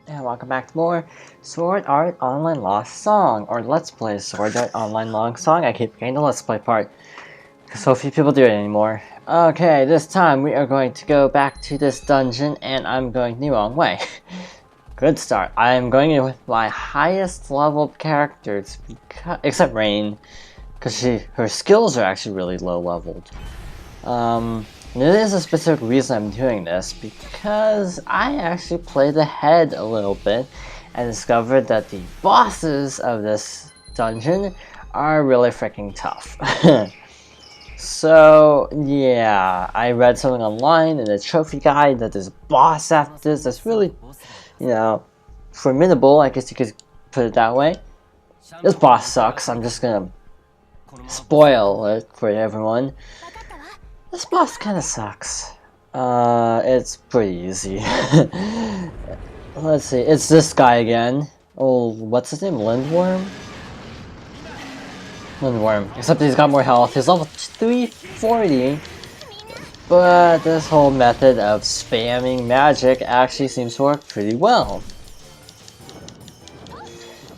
And welcome back to more Sword Art Online Lost Song, or Let's Play Sword Art Online Long Song. I keep forgetting the Let's Play part, because so few people do it anymore. Okay, this time we are going to go back to this dungeon, and I'm going the wrong way. Good start. I am going in with my highest level characters, except Rain, because her skills are actually really low leveled. There is a specific reason I'm doing this, because I actually played ahead a little bit and discovered that the bosses of this dungeon are really freaking tough. So yeah, I read something online in the trophy guide that there's a boss after this that's really, formidable, I guess you could put it that way. This boss sucks. I'm just gonna spoil it for everyone. This boss kind of sucks. It's pretty easy. Let's see, it's this guy again. Oh, what's his name? Lindworm? Lindworm. Except he's got more health. He's level 340. But this whole method of spamming magic actually seems to work pretty well.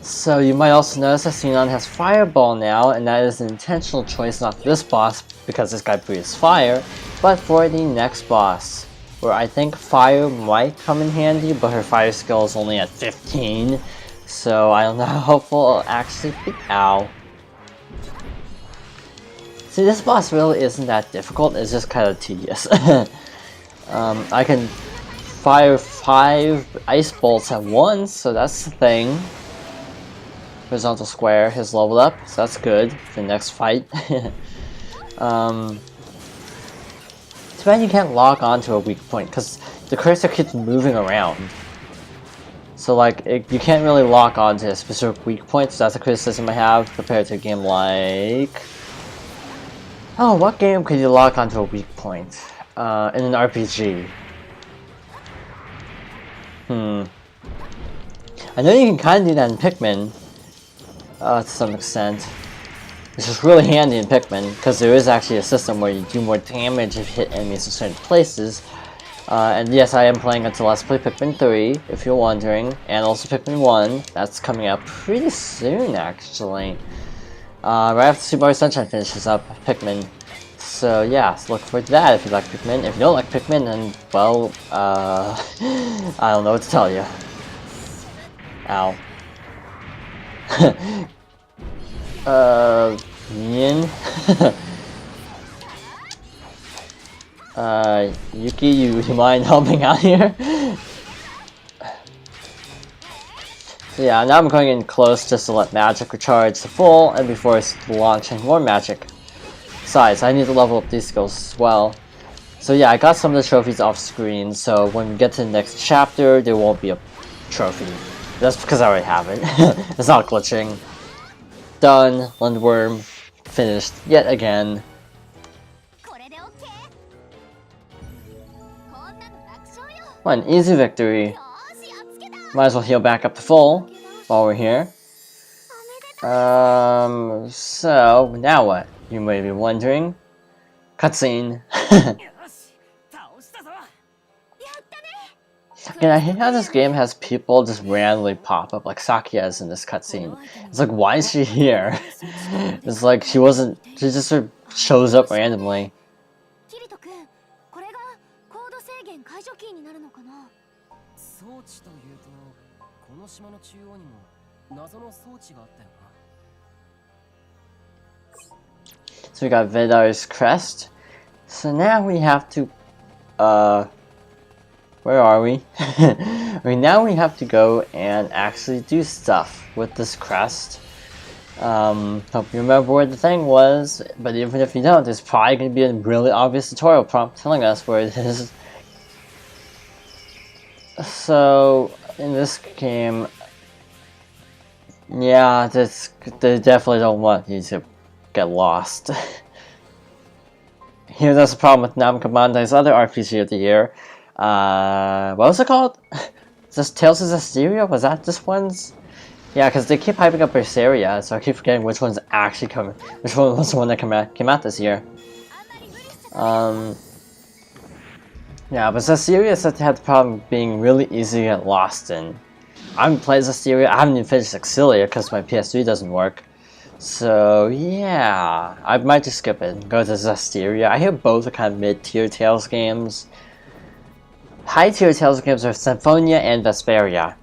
So you might also notice that Sinon has Fireball now, and that is an intentional choice not for this boss, because this guy breathes fire, but for the next boss, where I think fire might come in handy, but her fire skill is only at 15, so I don't know how helpful it'll actually be. Ow. See, this boss really isn't that difficult, it's just kind of tedious. I can fire 5 ice bolts at once, so that's the thing. Horizontal square has leveled up, so that's good for the next fight. Too bad you can't lock onto a weak point, because the cursor keeps moving around. So like, you can't really lock onto a specific weak point, so that's a criticism I have compared to a game like... Oh, what game could you lock onto a weak point? In an RPG? I know you can kind of do that in Pikmin. To some extent. Which is really handy in Pikmin, because there is actually a system where you do more damage if you hit enemies in certain places. And yes, I am playing until Let's Play Pikmin 3, if you're wondering, and also Pikmin 1. That's coming out pretty soon, actually. Right after Super Mario Sunshine finishes up Pikmin. So yeah, so look forward to that if you like Pikmin. If you don't like Pikmin, then, well, I don't know what to tell you. Ow. Yin. Yuki, you mind helping out here? So yeah, now I'm going in close just to let magic recharge to full, and before launching more magic. Besides, I need to level up these skills as well. So yeah, I got some of the trophies off screen, so when we get to the next chapter, there won't be a trophy. That's because I already have it. It's not glitching. Done. Lindworm. Finished yet again. What an easy victory. Might as well heal back up to full while we're here. So, now what? You may be wondering. Cutscene. And I hate how this game has people just randomly pop up, like Sakuya is in this cutscene. It's like, why is she here? It's like she just sort of shows up randomly. So we got Vidar's crest. So now we have to, where are we? Now we have to go and actually do stuff with this crest. Hope you remember where the thing was, but even if you don't, there's probably going to be a really obvious tutorial prompt telling us where it is. So, in this game, yeah, they definitely don't want you to get lost. Here, that's the problem with Namco Bandai's other RPG of the year. What was it called? Is this Tales of Zestiria? Was that this one's? Yeah, because they keep hyping up Berseria, so I keep forgetting which one's actually coming. Which one was the one that came out this year? Yeah, but Zestiria said they had the problem being really easy to get lost in. I haven't played Zestiria. I haven't even finished Exilia because my PS3 doesn't work. So yeah, I might just skip it and go to Zestiria. I hear both are kind of mid-tier Tales games. High-tier Tales games are Symphonia and Vesperia.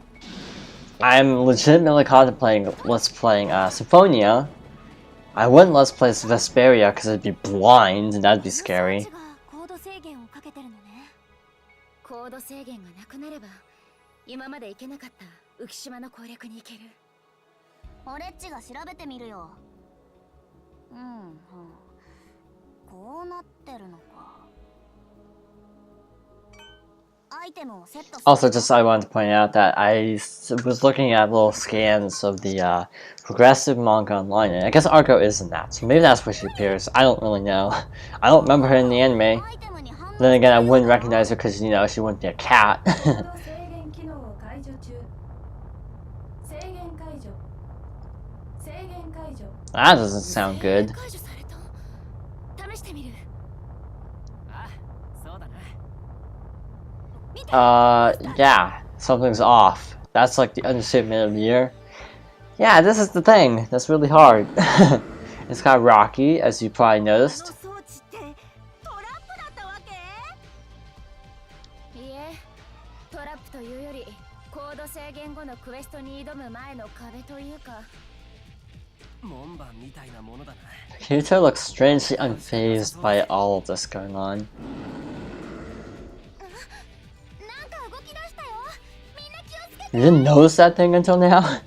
I'm legitimately contemplating let's playing Symphonia. I wouldn't let's play Vesperia because it'd be blind and that'd be scary. 今まで行けなかった浮島の攻略に行ける。オレッチが調べてみるよ。こうなってるのか。Also, just I wanted to point out that I was looking at little scans of the progressive manga online, and I guess Argo isn't that, so maybe that's where she appears. I don't really know. I don't remember her in the anime. Then again, I wouldn't recognize her because, you know, she wouldn't be a cat. That doesn't sound good. Yeah, something's off. That's like the understatement of the year. Yeah, this is the thing. That's really hard. It's kind of rocky, as you probably noticed. Kirito looks strangely unfazed by all of this going on. You didn't notice that thing until now?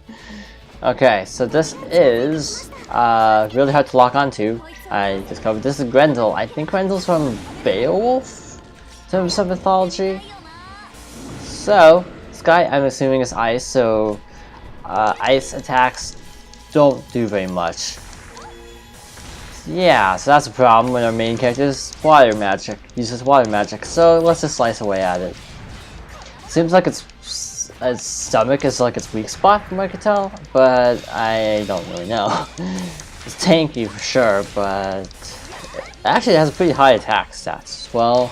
Okay, so this is really hard to lock onto. I discovered this is Grendel. I think Grendel's from Beowulf in terms of mythology. So, this guy I'm assuming is ice, so ice attacks don't do very much. Yeah, so that's a problem when our main character is water magic, uses water magic, so let's just slice away at it. Seems like its stomach is like its weak spot from what I could tell, but I don't really know. It's tanky for sure, but actually it has a pretty high attack stats as well.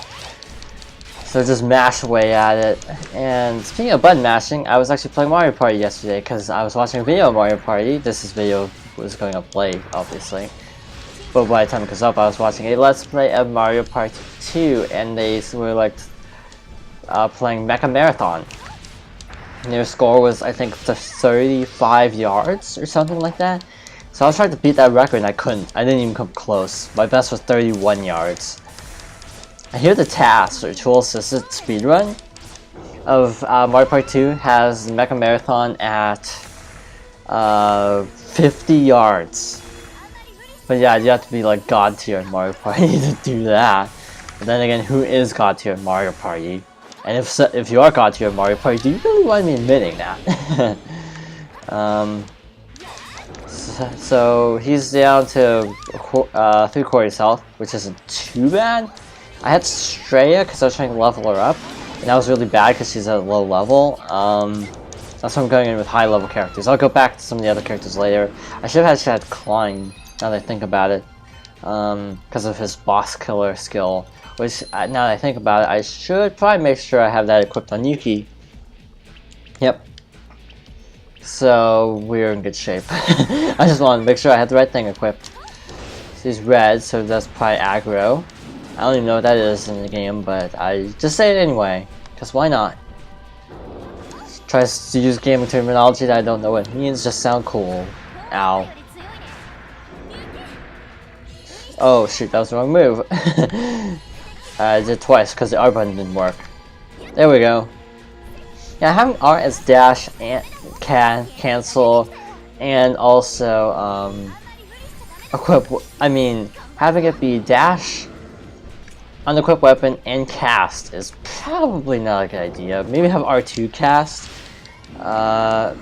So just mash away at it. And speaking of button mashing, I was actually playing Mario Party yesterday because I was watching a video of Mario Party. This video was going up late, obviously. But by the time it goes up, I was watching a Let's Play of Mario Party 2, and they were like playing Mecha Marathon. And their score was, I think, 35 yards or something like that. So I was trying to beat that record and I couldn't. I didn't even come close. My best was 31 yards. I hear the task or tool assisted speedrun of Mario Party 2 has Mecha Marathon at 50 yards. But yeah, you have to be like God tier in Mario Party to do that. But then again, who is God tier in Mario Party? And if you are God tier in Mario Party, do you really want me admitting that? So he's down to 3/4 health, which isn't too bad. I had Straya because I was trying to level her up, and that was really bad because she's at a low level. That's why I'm going in with high level characters. I'll go back to some of the other characters later. I should have actually had Klein, now that I think about it, because of his boss killer skill. Which, now that I think about it, I should probably make sure I have that equipped on Yuki. Yep. So, we're in good shape. I just wanted to make sure I had the right thing equipped. So he's red, so that's probably aggro. I don't even know what that is in the game, but I just say it anyway. Because why not? Tries to use gaming terminology that I don't know what it means, just sound cool. Ow. Oh shoot, that was the wrong move. I did twice because the R button didn't work. There we go. Yeah, having R as dash and cancel, and also equip. I mean, having it be dash, unequip weapon, and cast is probably not a good idea. Maybe have R2 cast. I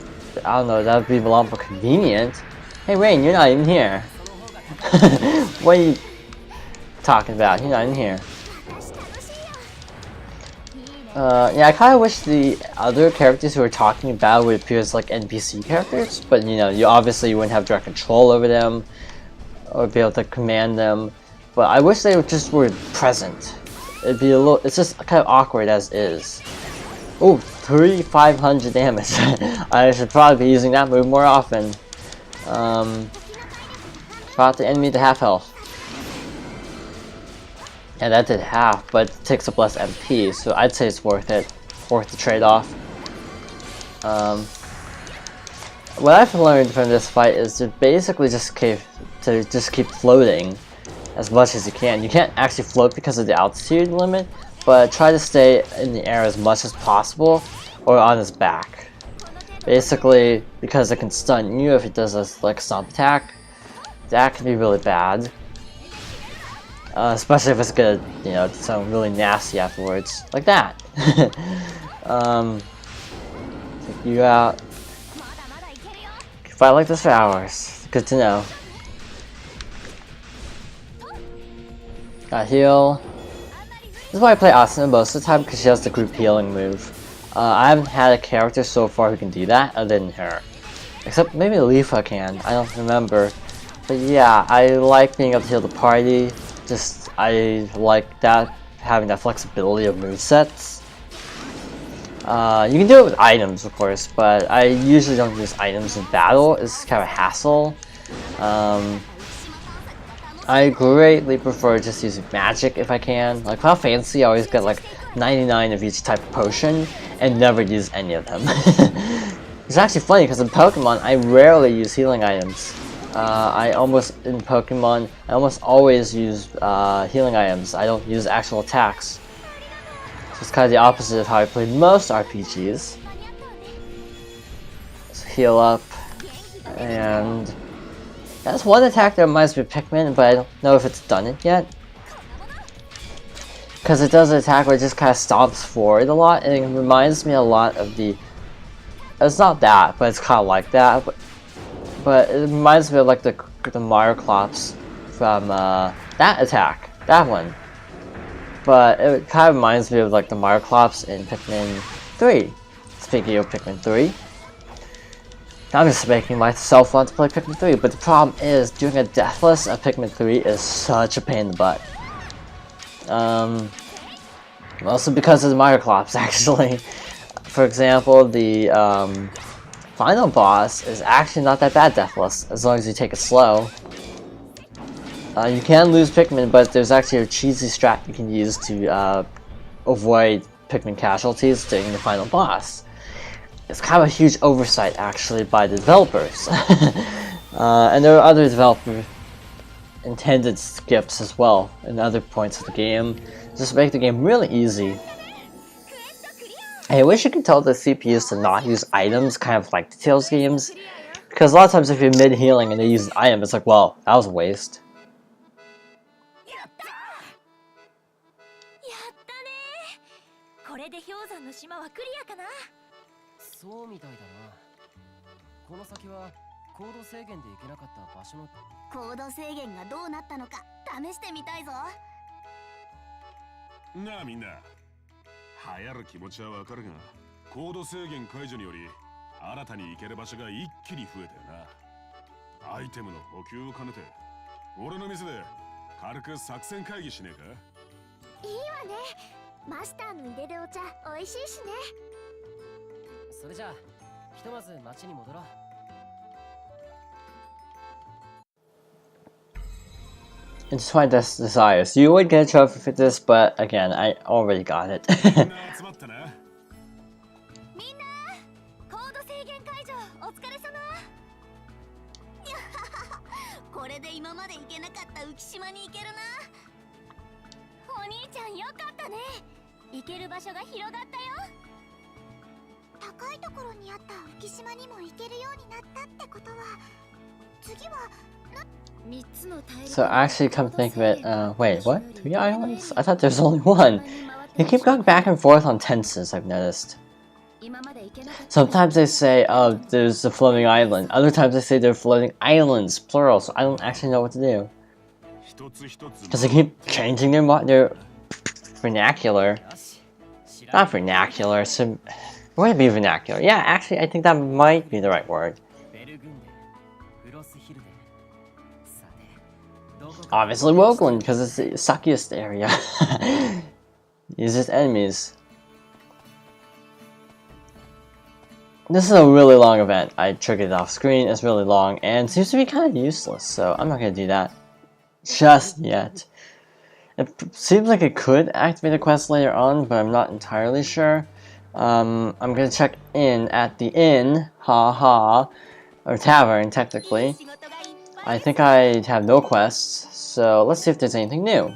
don't know. That would be a lot more convenient. Hey Rain, you're not even here. What are you talking about? You're not in here. Yeah, I kind of wish the other characters who were talking about would appear as like NPC characters, but you know, you obviously wouldn't have direct control over them or be able to command them. But I wish they were present. It'd be a little. It's just kind of awkward as is. Oh, 500 damage. I should probably be using that move more often. Brought the enemy to half health. And that did half, but it takes up less MP, so I'd say it's worth it. Worth the trade-off. What I've learned from this fight is to basically just keep floating as much as you can. You can't actually float because of the altitude limit, but try to stay in the air as much as possible or on his back. Basically, because it can stun you if it does a like stomp attack. That can be really bad. Especially if it's gonna, you know, sound really nasty afterwards. Like that. Take you out. Fight like this for hours. Good to know. Got heal. This is why I play Asuna most of the time, because she has the group healing move. I haven't had a character so far who can do that other than her. Except maybe Leafa can, I don't remember. But yeah, I like being able to heal the party. Just, I like that, having that flexibility of movesets. You can do it with items, of course, but I usually don't use items in battle. It's kind of a hassle. I greatly prefer just using magic if I can. Like Final Fantasy, I always get like 99 of each type of potion and never use any of them. It's actually funny because in Pokemon, I rarely use healing items. In Pokemon, I almost always use healing items. I don't use actual attacks. So it's kind of the opposite of how I play most RPGs. So heal up, and that's one attack that reminds me of Pikmin, but I don't know if it's done it yet. Because it does an attack where it just kind of stomps forward a lot, and it reminds me a lot of the... It's not that, but it's kind of like that. But it reminds me of like the Myroclops from that attack, that one. But it kind of reminds me of like the Myroclops in Pikmin 3. Speaking of Pikmin 3. I'm just making myself want to play Pikmin 3, but the problem is doing a Deathless of Pikmin 3 is such a pain in the butt. Mostly because of the Myroclops, actually. For example, the final boss is actually not that bad Deathless, as long as you take it slow. You can lose Pikmin, but there's actually a cheesy strat you can use to avoid Pikmin casualties during the final boss. It's kind of a huge oversight, actually, by the developers. And there are other developer intended skips as well in other points of the game, just to make the game really easy. I wish you could tell the CPUs to not use items, kind of like the Tales games, because a lot of times if you're mid-healing and they use an item, it's like, well, that was a waste. It's my desire. So you would get a trophy for this, but again, I already got it. So actually, come to think of it, wait, what? 3 islands? I thought there's only one. You keep going back and forth on tenses, I've noticed. Sometimes they say, oh, there's a floating island. Other times they say they're floating islands, plural, so I don't actually know what to do. Because they keep changing their vernacular. Not vernacular, so... Would it be vernacular? Yeah, actually, I think that might be the right word. Obviously Wokeland, because it's the suckiest area. Uses enemies. This is a really long event. I triggered it off screen. It's really long and seems to be kind of useless, so I'm not going to do that just yet. It seems like it could activate a quest later on, but I'm not entirely sure. I'm going to check in at the inn, or tavern, technically. I think I have no quests, so let's see if there's anything new.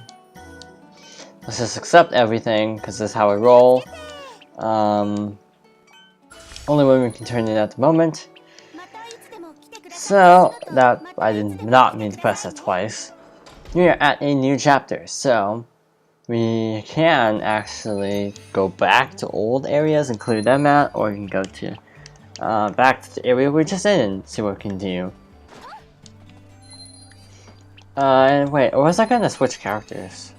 Let's just accept everything, because this is how I roll. Only one we can turn in at the moment. So, that, I did not mean to press that twice. We are at a new chapter, so we can actually go back to old areas and clear them out, or we can go to back to the area we're just in and see what we can do. And wait, or was I gonna switch characters?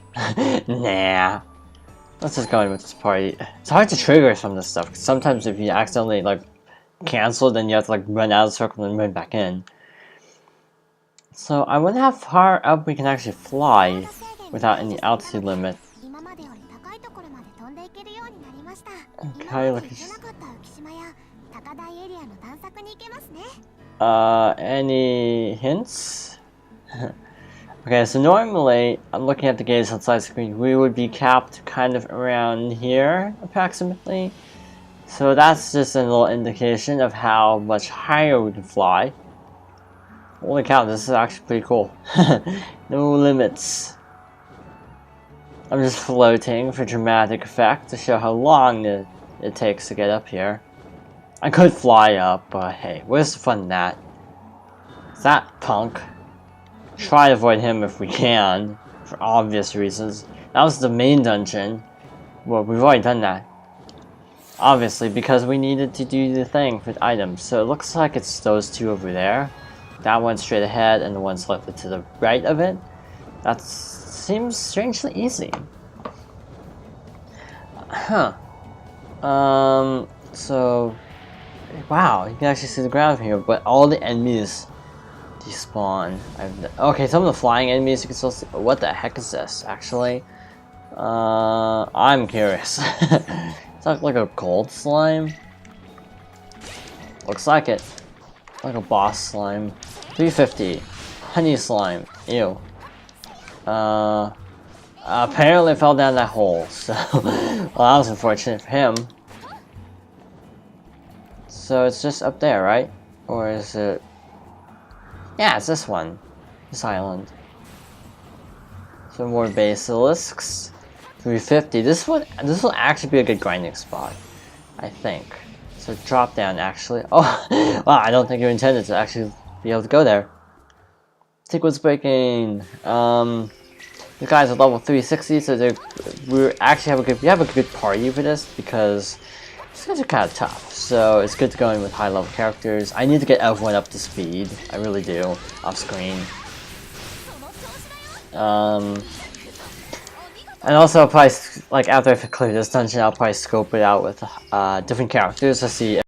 Nah. Let's just go in with this party. It's hard to trigger some of this stuff, because sometimes if you accidentally, like, cancel, then you have to, like, run out of the circle and run back in. So, I wonder how far up we can actually fly without any altitude limit. Okay, look at any hints? Okay, so normally, I'm looking at the gauge on the side screen, we would be capped kind of around here, approximately. So that's just a little indication of how much higher we can fly. Holy cow, this is actually pretty cool. No limits. I'm just floating for dramatic effect to show how long it takes to get up here. I could fly up, but hey, where's the fun in that? Is that punk? Try to avoid him if we can, for obvious reasons. That was the main dungeon. Well, we've already done that. Obviously, because we needed to do the thing for the items. So it looks like it's those two over there. That one straight ahead, and the one slightly to the right of it. That seems strangely easy. Huh. So... Wow, you can actually see the ground from here, but all the enemies despawn. Okay, some of the flying enemies you can still see. What the heck is this, actually? I'm curious. It's like a gold slime. Looks like it. Like a boss slime. 350. Honey slime. Ew. Apparently fell down that hole, so... well, that was unfortunate for him. So it's just up there, right? Or is it... yeah, it's this one. This island. Some more basilisks. 350. This will actually be a good grinding spot, I think. So drop down, actually. Oh, wow, I don't think you intended to actually be able to go there. Sequence breaking. The guys are level 360, so we have a good party for this, because these guys are kind of tough. So it's good to go in with high level characters. I need to get everyone up to speed. I really do. Off screen. And also, I'll probably, like, after I clear this dungeon, I'll probably scope it out with different characters to see if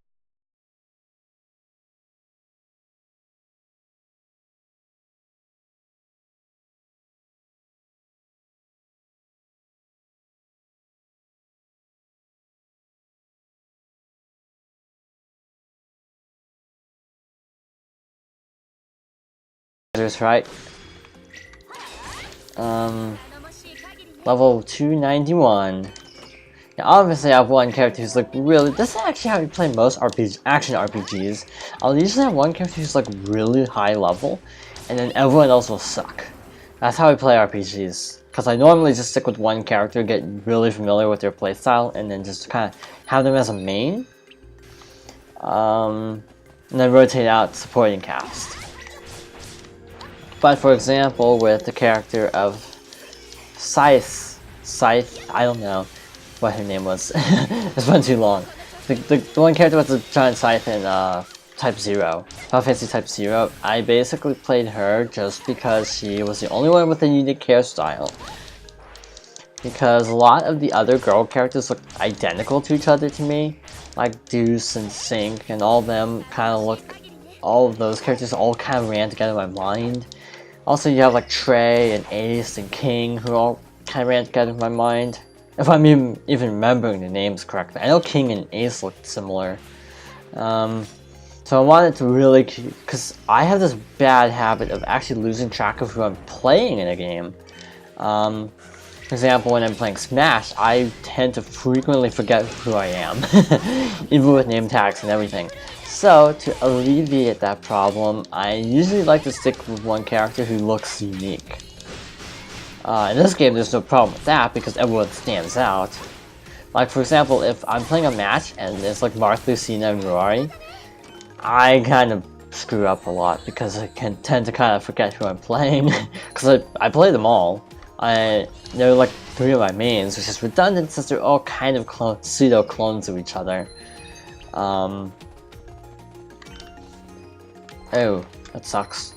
it's right. Level 291. Now, obviously, I have one character who's like really. This is actually how we play most action RPGs. I'll usually have one character who's like really high level, and then everyone else will suck. That's how I play RPGs. Because I normally just stick with one character, get really familiar with their playstyle, and then just kind of have them as a main. And then rotate out supporting cast. But for example, with the character of Scythe, I don't know what her name was. It's been too long. The one character with the giant scythe in Type 0, Final Fantasy Type 0, I basically played her just because she was the only one with a unique hairstyle. Because a lot of the other girl characters look identical to each other to me. Like Deuce and Sync and all of them kind of look... all of those characters all kind of ran together in my mind. Also, you have like Trey and Ace and King, who all kind of ran together in my mind. If I'm even remembering the names correctly. I know King and Ace looked similar. So I wanted to really, because I have this bad habit of actually losing track of who I'm playing in a game. For example, when I'm playing Smash, I tend to frequently forget who I am, even with name tags and everything. So, to alleviate that problem, I usually like to stick with one character who looks unique. In this game, there's no problem with that because everyone stands out. Like, for example, if I'm playing a match and it's like Marth, Lucina, and Rory, I kind of screw up a lot because I can tend to kind of forget who I'm playing because I play them all. They're like 3 of my mains, which is redundant since they're all kind of pseudo clones of each other. Oh, that sucks.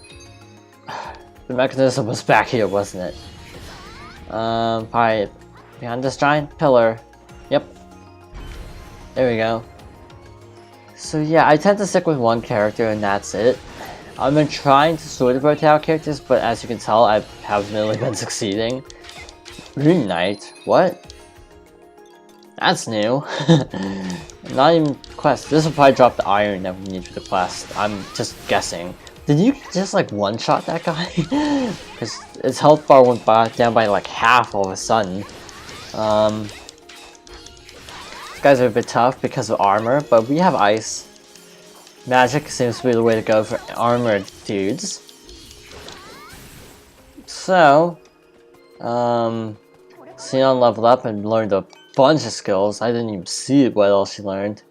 The mechanism was back here, wasn't it? Probably behind this giant pillar. Yep. There we go. So yeah, I tend to stick with one character and that's it. I've been trying to sort of rotate out characters, but as you can tell, I haven't really been succeeding. Rune Knight? What? That's new. Not even quest. This will probably drop the iron that we need for the quest. I'm just guessing. Did you just like one-shot that guy? Because his health bar went down by like half all of a sudden. These guys are a bit tough because of armor, but we have ice. Magic seems to be the way to go for armored dudes. So, Xenon leveled up and learned a bunch of skills. I didn't even see what else she learned.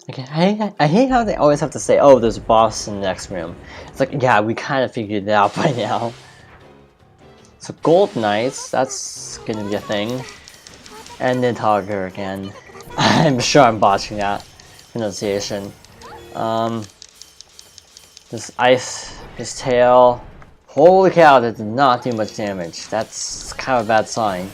Okay, I hate how they always have to say, oh, there's a boss in the next room. It's like, yeah, we kind of figured it out by now. So Gold Knights, that's gonna be a thing. And Nidhogger again. I'm sure I'm botching that pronunciation. This ice, his tail. Holy cow, that did not do much damage. That's kind of a bad sign.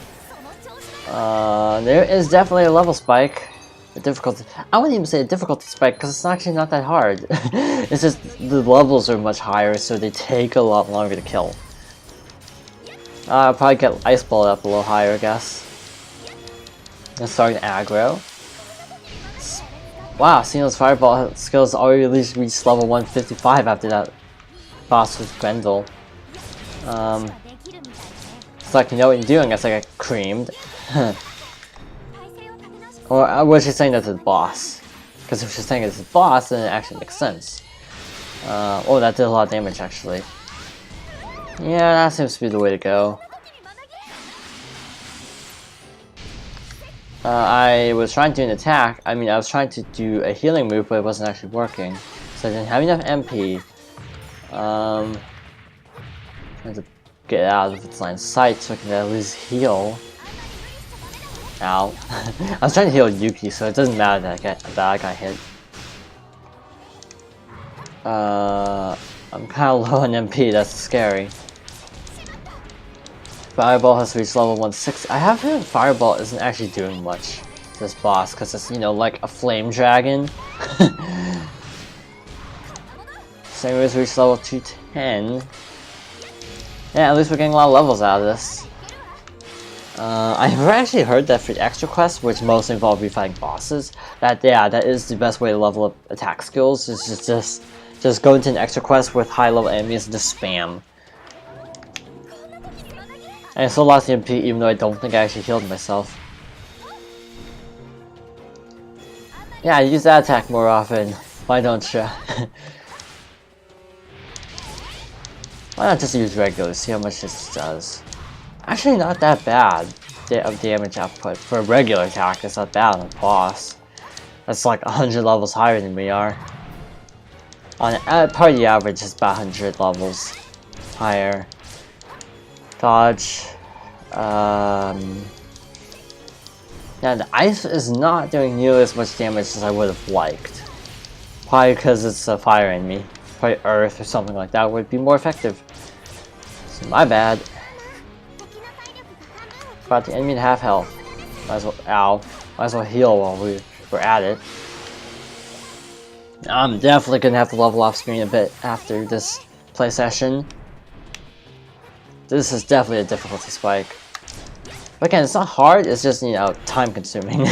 There is definitely a level spike. The difficulty, I wouldn't even say a difficulty spike because it's actually not that hard. It's just the levels are much higher, so they take a lot longer to kill. I'll probably get Ice Ball up a little higher, I guess. And starting aggro. Wow, Xeno's Fireball skills already at least reached level 155 after that boss with Grendel. It's like, you know what you're doing, it's like I creamed. Or was she saying that to the boss? Because if she's saying it's the boss, then it actually makes sense. Oh, that did a lot of damage actually. Yeah, that seems to be the way to go. I was trying to do an attack. I mean, I was trying to do a healing move, but it wasn't actually working. So I didn't have enough MP. Trying to get out of its line of sight so I can at least heal. Ow. I was trying to heal Yuki, so it doesn't matter that I got hit. I'm kind of low on MP, that's scary. Fireball has reached level 160. I have a feeling Fireball isn't actually doing much to this boss, because it's, you know, like a flame dragon. Sangui's reached level 210. Yeah, at least we're getting a lot of levels out of this. I've actually heard that for the extra quests, which mostly involve refighting bosses, that is the best way to level up attack skills, is just go into an extra quest with high level enemies and just spam. And I still lost the MP even though I don't think I actually healed myself. Yeah, I use that attack more often. Why don't you? Why not just use regular, see how much this does? Actually not that bad of damage output. For a regular attack, it's not bad on a boss. That's like 100 levels higher than we are. Probably the average is about 100 levels higher. Dodge. Yeah, the ice is not doing nearly as much damage as I would have liked. Probably because it's a fire enemy. Probably earth or something like that would be more effective. So my bad. About the enemy to half health. Might as well, ow. Might as well heal while we're at it. I'm definitely gonna have to level off screen a bit after this play session. This is definitely a difficulty spike. But again, it's not hard, it's just, you know, time consuming.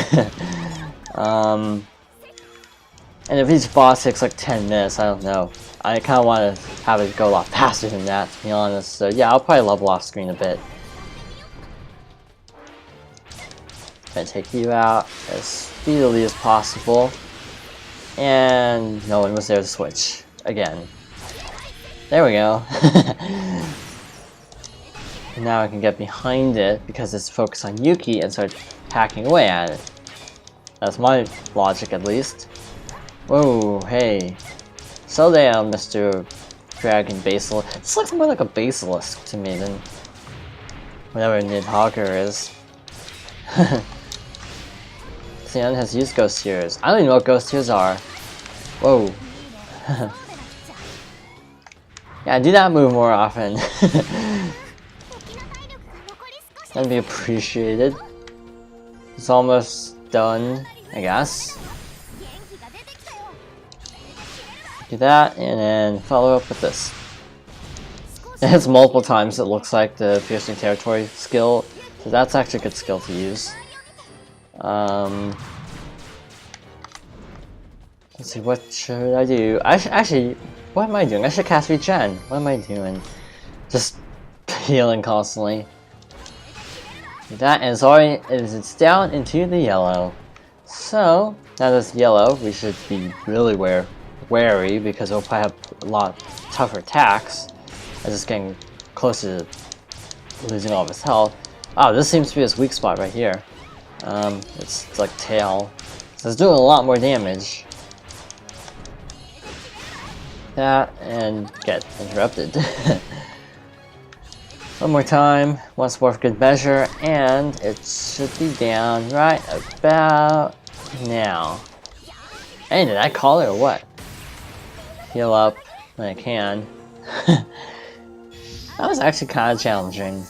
And if each boss takes like 10 minutes, I don't know. I kind of want to have it go a lot faster than that, to be honest. So yeah, I'll probably level off screen a bit. Gonna take you out as speedily as possible. And no one was there to switch. Again. There we go. Now I can get behind it because it's focused on Yuki and start hacking away at it. That's my logic, at least. Whoa, hey. Slow down, Mr. Dragon Basilisk. This looks more like a basilisk to me than whatever Nidhogger is. Xian has used ghost tears. I don't even know what ghost tears are. Whoa. Yeah, do that move more often. That'd be appreciated. It's almost done, I guess. Do that, and then follow up with this. It hits multiple times, it looks like, the Piercing Territory skill, so that's actually a good skill to use. Let's see, what should I do? Actually, what am I doing? I should cast Regen. What am I doing? Just healing constantly. Do that, and it's down into the yellow. So, now that's yellow, we should be really wary because we'll probably have a lot tougher attacks as it's getting closer to losing all of his health. Oh, this seems to be his weak spot right here. It's like tail. So it's doing a lot more damage. That and get interrupted. One more time, once more for good measure, and it should be down right about now. Hey, did I call it or what? Heal up when I can. That was actually kind of challenging.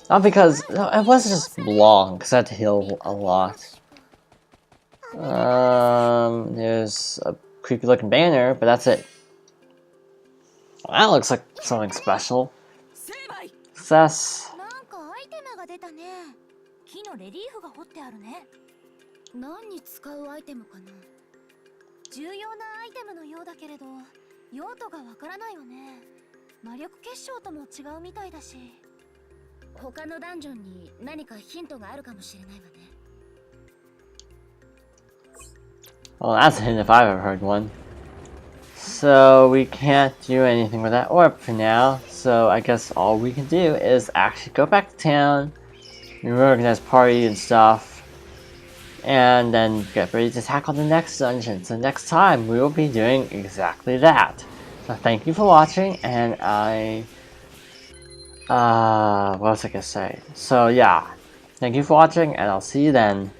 Not because it wasn't just long, because I had to heal a lot. There's a creepy looking banner, but that's it. Well, that looks like something special. Success. 何に使うアイテムかな。重要なアイテムのようだけれど、用途がわからないわね。魔力結晶とも違うみたいだし。他のダンジョンに何かヒントがあるかもしれないわね。Well, that's a hint if I've ever heard one. So we can't do anything with that orb for now. So I guess all we can do is actually go back to town, reorganize party and stuff, and then get ready to tackle the next dungeon. So next time we will be doing exactly that. So thank you for watching, and what was I gonna say? So yeah, thank you for watching, and I'll see you then.